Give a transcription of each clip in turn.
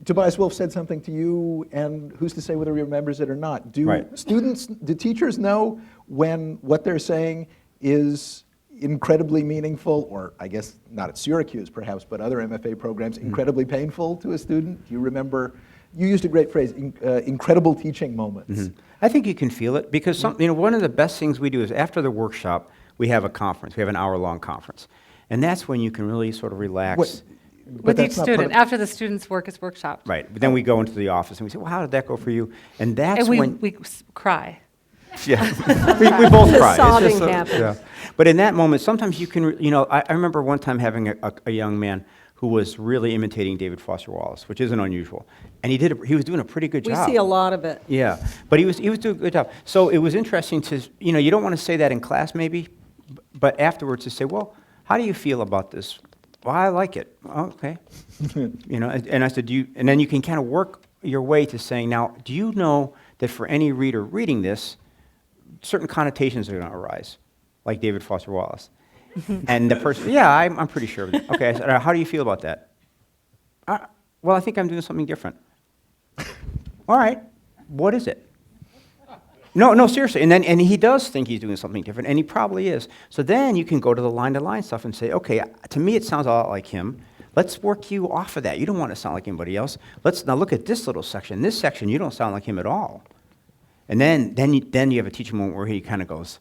Tobias Wolff said something to you, and who's to say whether he remembers it or not? Do teachers know when what they're saying is incredibly meaningful, or I guess not at Syracuse perhaps, but other MFA programs, incredibly painful to a student? Do you remember, you used a great phrase, incredible teaching moments. I think you can feel it, because one of the best things we do is after the workshop, we have a conference. We have an hour-long conference. And that's when you can really sort of relax. With each student, after the student's work is workshopped. Right. But then we go into the office and we say, well, how did that go for you? And that's when we cry. Yeah, we both cry. Sobbing happens. Yeah. But in that moment, sometimes you can, I remember one time having a young man who was really imitating David Foster Wallace, which isn't unusual. And he was doing a pretty good job. We see a lot of it. Yeah, but he was doing a good job. So it was interesting to, you don't want to say that in class maybe, but afterwards to say, well, how do you feel about this? Well, I like it. Oh, okay. And I said, and then you can kind of work your way to saying, now, do you know that for any reader reading this, certain connotations are going to arise, like David Foster Wallace? And the person, yeah, I'm pretty sure of that. Okay, I said, how do you feel about that? Well, I think I'm doing something different. All right, what is it? No, seriously. And he does think he's doing something different, and he probably is. So then you can go to the line-to-line stuff and say, okay, to me it sounds a lot like him. Let's work you off of that. You don't want to sound like anybody else. Let's now look at this little section. This section, you don't sound like him at all. And then you have a teaching moment where he kind of goes,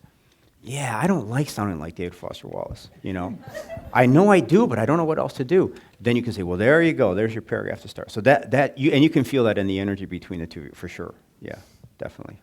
yeah, I don't like sounding like David Foster Wallace. I know I do, but I don't know what else to do. Then you can say, well, there you go. There's your paragraph to start. So you can feel that in the energy between the two for sure. Yeah, definitely.